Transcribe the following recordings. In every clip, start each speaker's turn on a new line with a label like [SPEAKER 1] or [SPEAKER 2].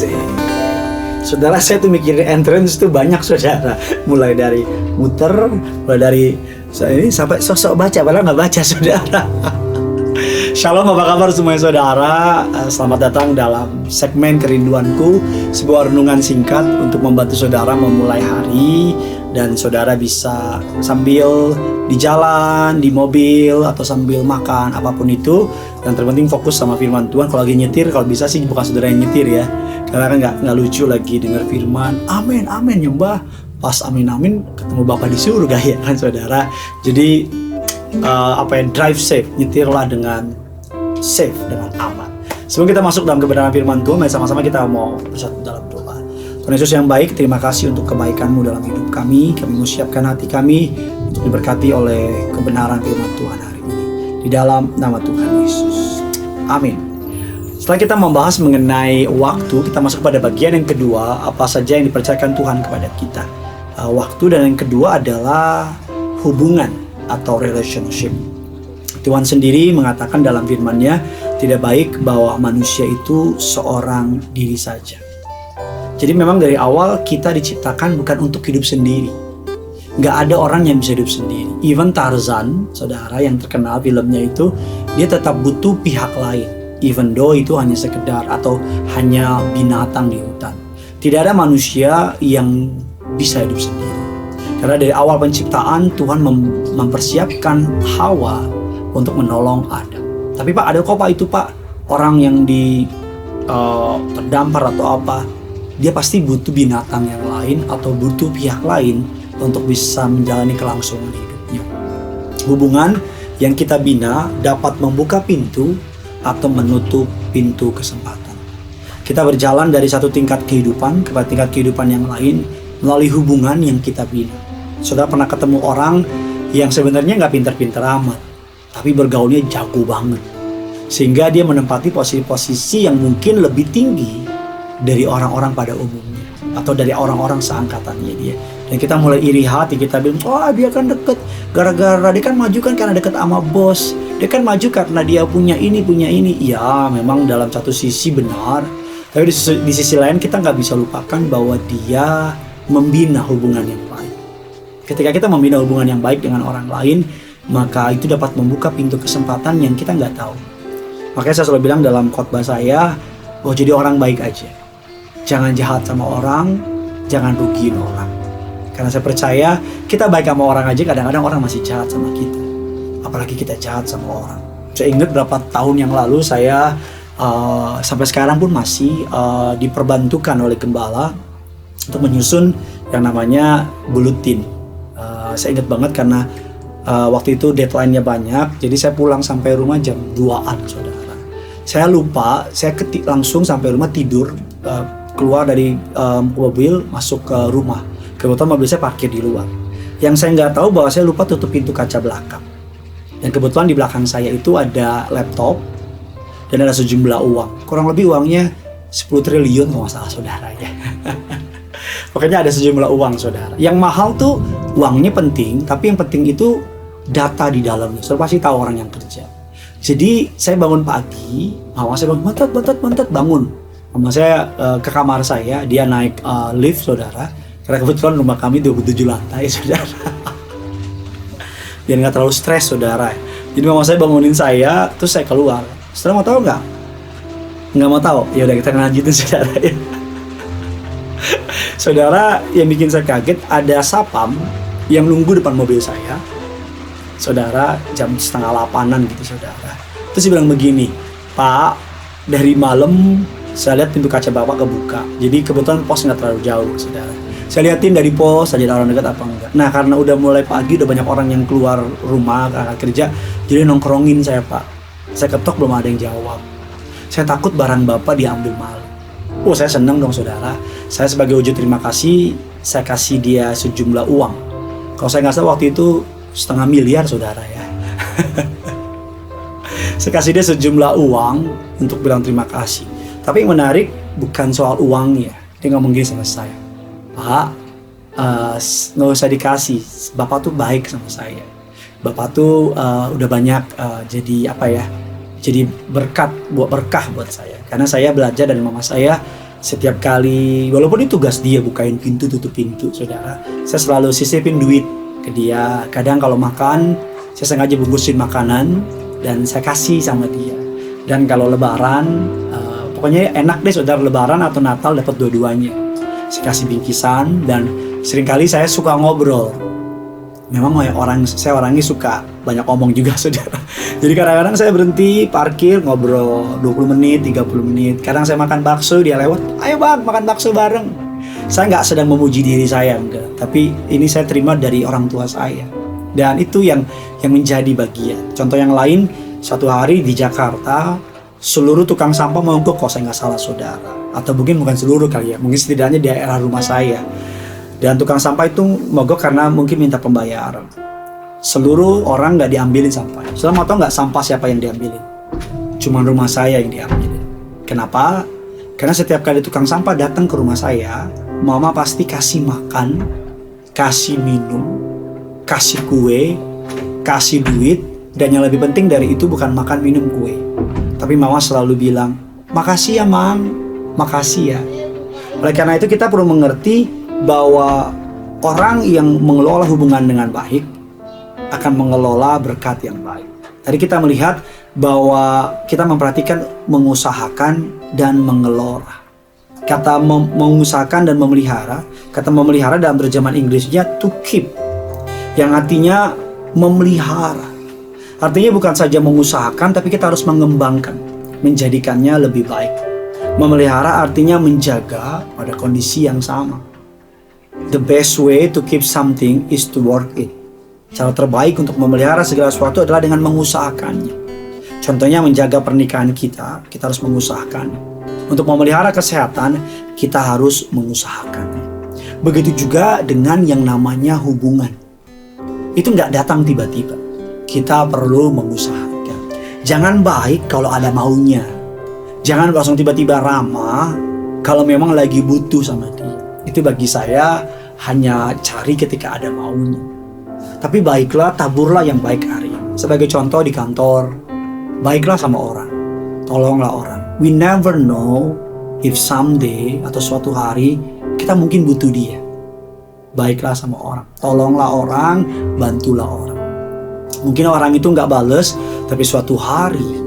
[SPEAKER 1] Asik. Saudara, saya tuh mikirin entrance tuh banyak saudara. Mulai dari muter, mulai dari ini sampai sosok baca, padahal nggak baca saudara. Shalom, apa kabar semuanya saudara? Selamat datang dalam segmen Kerinduanku, sebuah renungan singkat untuk membantu saudara memulai hari. Dan saudara bisa sambil di jalan, di mobil, atau sambil makan, apapun itu. Yang terpenting fokus sama firman Tuhan. Kalau lagi nyetir, kalau bisa sih bukan saudara yang nyetir ya. Karena kan nggak lucu lagi dengar firman amin, amin nyembah. Pas amin, amin ketemu Bapak di surga ya kan saudara. Jadi drive safe, nyetirlah dengan safe, dengan aman. Sebelum kita masuk dalam kebenaran firman Tuhan, mari sama-sama kita mau bersatu dalam doa. Tuhan Yesus yang baik, terima kasih untuk kebaikan-Mu dalam hidup kami. Kami mau siapkan hati kami untuk diberkati oleh kebenaran firman Tuhan hari ini. Di dalam nama Tuhan Yesus. Amin. Setelah kita membahas mengenai waktu, kita masuk pada bagian yang kedua, apa saja yang dipercayakan Tuhan kepada kita. Waktu, dan yang kedua adalah hubungan atau relationship. Tuhan sendiri mengatakan dalam firman-Nya, tidak baik bahwa manusia itu seorang diri saja. Jadi memang dari awal kita diciptakan bukan untuk hidup sendiri. Nggak ada orang yang bisa hidup sendiri. Even Tarzan, saudara, yang terkenal filmnya itu, dia tetap butuh pihak lain. Even though itu hanya sekedar atau hanya binatang di hutan. Tidak ada manusia yang bisa hidup sendiri. Karena dari awal penciptaan Tuhan mempersiapkan Hawa untuk menolong Adam. Tapi Pak, ada kok Pak itu Pak, orang yang terdampar atau apa, dia pasti butuh binatang yang lain atau butuh pihak lain untuk bisa menjalani kelangsungan hidupnya. Hubungan yang kita bina dapat membuka pintu atau menutup pintu kesempatan. Kita berjalan dari satu tingkat kehidupan kepada tingkat kehidupan yang lain melalui hubungan yang kita bina. Saudara pernah ketemu orang yang sebenarnya nggak pintar-pintar amat, tapi bergaulnya jago banget. Sehingga dia menempati posisi-posisi yang mungkin lebih tinggi dari orang-orang pada umumnya, atau dari orang-orang seangkatannya dia. Dan kita mulai iri hati, kita bilang, oh dia kan deket, gara-gara dia kan maju kan karena deket sama bos, dia kan maju karena dia punya ini. Ya memang dalam satu sisi benar, tapi di sisi lain kita nggak bisa lupakan bahwa dia membina hubungan yang baik. Ketika kita membina hubungan yang baik dengan orang lain, maka itu dapat membuka pintu kesempatan yang kita nggak tahu. Makanya saya selalu bilang dalam khotbah saya, jadi orang baik aja. Jangan jahat sama orang, jangan rugiin orang. Karena saya percaya kita baik sama orang aja, kadang-kadang orang masih jahat sama kita. Apalagi kita jahat sama orang. Saya ingat berapa tahun yang lalu saya sampai sekarang pun masih diperbantukan oleh gembala untuk menyusun yang namanya buletin. Saya ingat banget karena waktu itu deadline-nya banyak, jadi saya pulang sampai rumah jam 2-an saudara. Saya lupa, saya langsung sampai rumah tidur, keluar dari mobil masuk ke rumah. Kebetulan mobil saya parkir di luar. Yang saya nggak tahu bahwa saya lupa tutup pintu kaca belakang. Dan kebetulan di belakang saya itu ada laptop dan ada sejumlah uang. Kurang lebih uangnya 10 triliun kalau nggak salah saudara ya. Pokoknya ada sejumlah uang saudara. Yang mahal tuh uangnya penting, tapi yang penting itu data di dalamnya. Saudara pasti tahu orang yang kerja. Jadi saya bangun pagi, mama saya bangun, bentet, bangun. Mama saya ke kamar saya, dia naik lift saudara. Karena kebetulan rumah kami 27 lantai saudara. Biar nggak terlalu stres saudara. Jadi mama saya bangunin saya, terus saya keluar. Saudara mau tahu nggak? Nggak mau tahu? Ya udah kita lanjutin saudara ya. Saudara, yang bikin saya kaget ada sapam yang nunggu depan mobil saya. Saudara, jam 7:30 gitu saudara. Terus dia bilang begini, Pak, dari malam saya lihat pintu kaca bapak kebuka. Jadi kebetulan pos nggak terlalu jauh saudara. Saya liatin dari pos, ada orang dekat apa enggak. Nah karena udah mulai pagi, udah banyak orang yang keluar rumah, kerja, jadi nongkrongin saya Pak. Saya ketok belum ada yang jawab. Saya takut barang bapak diambil maling. Saya senang dong saudara. Saya sebagai wujud terima kasih, saya kasih dia sejumlah uang. Kalau saya nggak salah waktu itu 500 miliar saudara ya. Saya kasih dia sejumlah uang untuk bilang terima kasih. Tapi yang menarik bukan soal uangnya. Dia ngomong gini sama saya, Pak, nggak usah dikasih. Bapak tuh baik sama saya. Bapak tuh udah banyak jadi berkah buat saya. Karena saya belajar dari mama saya Setiap kali, walaupun itu tugas dia bukain pintu, tutup pintu, saudara, saya selalu sisipin duit ke dia. Kadang kalau makan, saya sengaja bungkusin makanan dan saya kasih sama dia. Dan kalau lebaran, pokoknya enak deh saudara, lebaran atau Natal dapat dua-duanya. Saya kasih bingkisan dan seringkali saya suka ngobrol. Memang saya orangnya suka banyak omong juga saudara. Jadi kadang-kadang saya berhenti parkir ngobrol 20 menit, 30 menit. Kadang saya makan bakso, dia lewat, ayo bang makan bakso bareng. Saya nggak sedang memuji diri saya, enggak. Tapi ini saya terima dari orang tua saya. Dan itu yang menjadi bagian. Contoh yang lain, satu hari di Jakarta, seluruh tukang sampah mogok, kok saya nggak salah saudara. Atau mungkin bukan seluruh kali ya, mungkin setidaknya di daerah rumah saya. Dan tukang sampah itu mogok karena mungkin minta pembayaran. Seluruh orang nggak diambilin sampah. Saudara mau tahu nggak sampah siapa yang diambilin? Cuman rumah saya yang diambilin. Kenapa? Karena setiap kali tukang sampah datang ke rumah saya, mama pasti kasih makan, kasih minum, kasih kue, kasih duit. Dan yang lebih penting dari itu bukan makan minum kue, tapi mama selalu bilang, makasih ya mam, makasih ya. Oleh karena itu kita perlu mengerti bahwa orang yang mengelola hubungan dengan baik akan mengelola berkat yang baik. Tadi kita melihat bahwa kita memperhatikan mengusahakan dan mengelola. Kata mengusahakan dan memelihara, kata memelihara dalam terjemahan Inggrisnya to keep, yang artinya memelihara. Artinya bukan saja mengusahakan, tapi kita harus mengembangkan, menjadikannya lebih baik. Memelihara artinya menjaga pada kondisi yang sama. The best way to keep something is to work it. Cara terbaik untuk memelihara segala sesuatu adalah dengan mengusahakannya. Contohnya menjaga pernikahan kita harus mengusahakan. Untuk memelihara kesehatan, kita harus mengusahakannya. Begitu juga dengan yang namanya hubungan. Itu nggak datang tiba-tiba. Kita perlu mengusahakan. Jangan baik kalau ada maunya. Jangan langsung tiba-tiba ramah kalau memang lagi butuh sama dia. Itu bagi saya hanya cari ketika ada maunya. Tapi baiklah, taburlah yang baik hari ini. Sebagai contoh di kantor, baiklah sama orang. Tolonglah orang. We never know if someday atau suatu hari kita mungkin butuh dia. Baiklah sama orang. Tolonglah orang, bantulah orang. Mungkin orang itu nggak bales, tapi suatu hari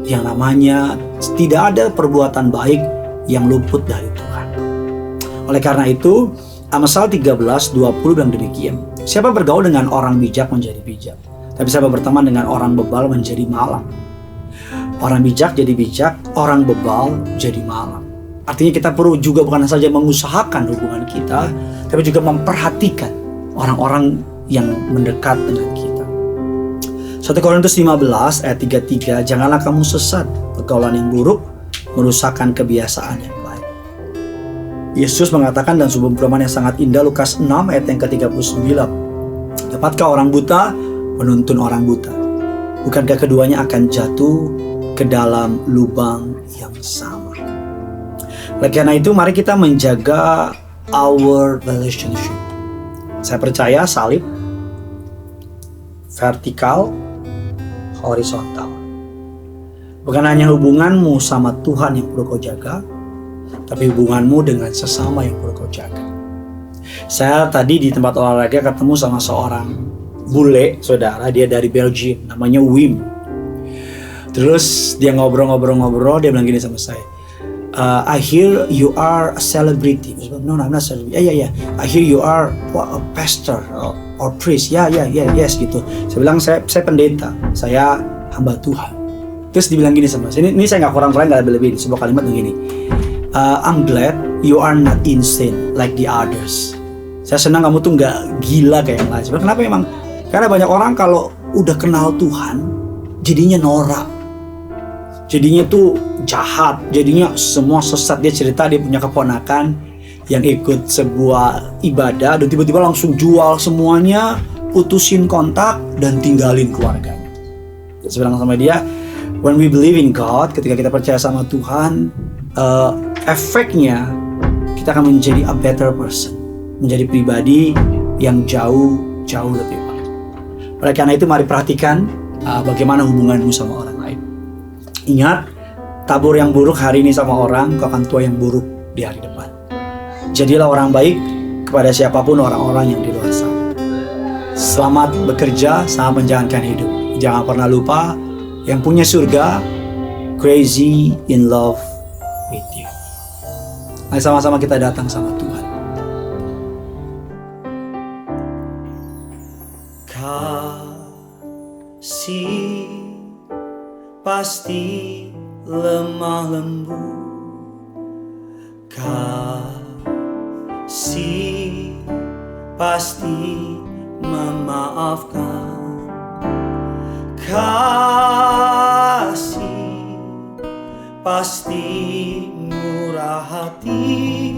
[SPEAKER 1] yang namanya tidak ada perbuatan baik yang luput dari Tuhan. Oleh karena itu, Amsal 13:20 bilang demikian. Siapa bergaul dengan orang bijak menjadi bijak, tapi siapa berteman dengan orang bebal menjadi malang. Orang bijak jadi bijak, orang bebal jadi malang. Artinya kita perlu juga bukan saja mengusahakan hubungan kita, tapi juga memperhatikan orang-orang yang mendekat dengan kita. 1 Korintus 15 ayat 33, janganlah kamu sesat, pergaulan yang buruk merusakkan kebiasaan yang baik. Yesus mengatakan dalam sebuah perumpamaan yang sangat indah, Lukas 6 ayat yang ke-39, dapatkah orang buta menuntun orang buta? Bukankah keduanya akan jatuh ke dalam lubang yang sama? Oleh karena itu, mari kita menjaga our relationship. Saya percaya salib, vertikal, horizontal. Bukan hanya hubunganmu sama Tuhan yang perlu kau jaga, tapi hubunganmu dengan sesama yang perlu kau jaga. Saya tadi di tempat olahraga ketemu sama seorang bule, saudara, dia dari Belgium, namanya Wim. Terus dia ngobrol, dia bilang gini sama saya, I hear you are a celebrity. No, I'm not celebrity. Yeah. I hear you are a pastor or priest. Yes gitu. Saya bilang saya pendeta, saya hamba Tuhan. Terus dibilang gini sama saya, ini saya nggak kurang-kurang, nggak lebih-lebih. Sebuah kalimat begini, I'm glad you are not insane like the others. Saya senang kamu tuh nggak gila kayak yang lain. Sebenarnya kenapa emang? Karena banyak orang kalau udah kenal Tuhan, jadinya norak, jadinya tuh jahat, jadinya semua sesat. Dia cerita dia punya keponakan yang ikut sebuah ibadah dan tiba-tiba langsung jual semuanya, putusin kontak dan tinggalin keluarganya. Saya bilang sama dia, when we believe in God, ketika kita percaya sama Tuhan, efeknya kita akan menjadi a better person, menjadi pribadi yang jauh lebih baik. Oleh karena itu, mari perhatikan bagaimana hubunganmu sama orang lain. Ingat, tabur yang buruk hari ini sama orang, kau akan tua yang buruk di hari depan. Jadilah orang baik kepada siapapun orang-orang yang di luar sana. Selamat bekerja, selamat menjalankan hidup. Jangan pernah lupa, yang punya surga crazy in love with you. Mari sama-sama kita datang sama Tuhan. Kasih pasti lemah lembut, kasih pasti memaafkan, kasih pasti murah hati.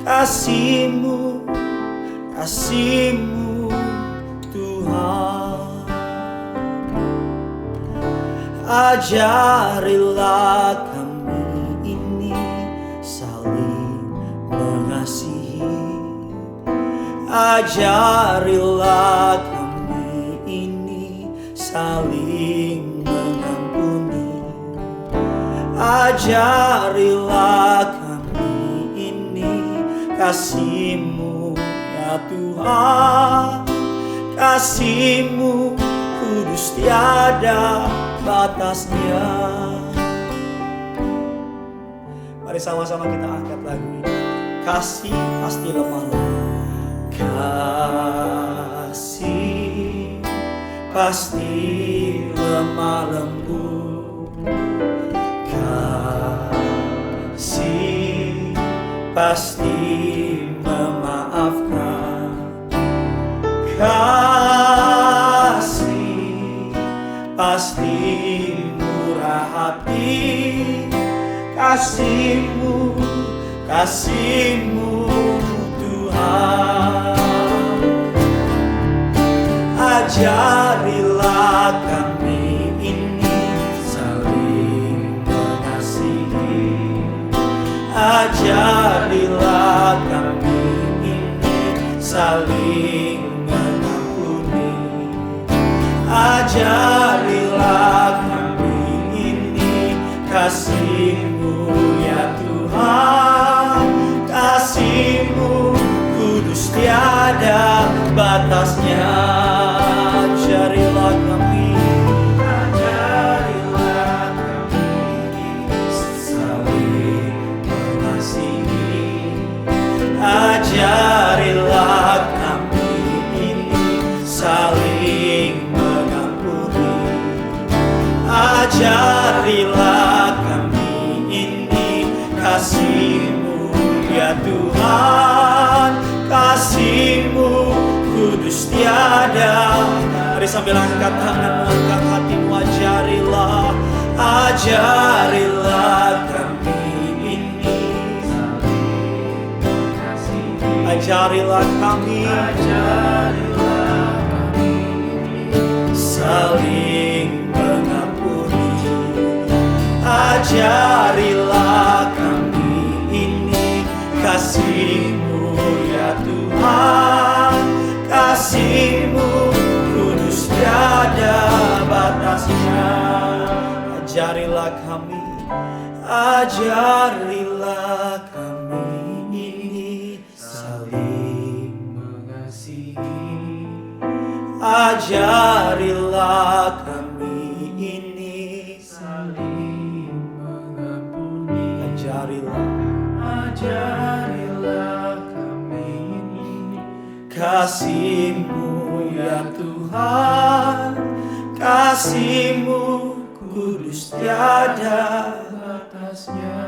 [SPEAKER 1] Kasih-Mu, kasih-Mu Tuhan. Ajarilah kami ini saling mengasihi. Ajarilah kami ini saling mengampuni. Ajarilah kami ini kasih-Mu ya Tuhan. Kasih-Mu kudus tiada batasnya. Mari sama-sama kita angkat lagu ini. Kasih pasti lemah lembut, kasih pasti lemah lembut, kasih pasti memaafkan, kasih pasti murah hati. Kasih-Mu, kasih-Mu Tuhan. Ajarilah kami ini saling mengasihi. Ajarilah kami ini saling mengampuni. Ajarilah kami ini kasih-Mu ya Tuhan. Kasih-Mu kudus tiada batasnya. Ajarilah kami, ajarilah kami saling mengasihi. Ajarilah kami ini saling mengampuni. Ajarilah kami ini kasih-Mu ya Tuhan. Kasih-Mu kudus tiada. Mari sambil angkat tanganmu, angkat hatimu. Ajarilah, ajarilah kami ini. Ajarilah kami, ajarilah kami saling mengampuni. Ajarilah kami ini kasih-Mu ya Tuhan. Kasih-Mu kudus tiada batasnya. Ajarilah kami, ajarilah kami ini saling mengasihi. Ajarilah kami ini saling mengampuni. Ajarilah kami ini kasih-Mu ya Tuhan. Kasih-Mu kudus tiada batasnya.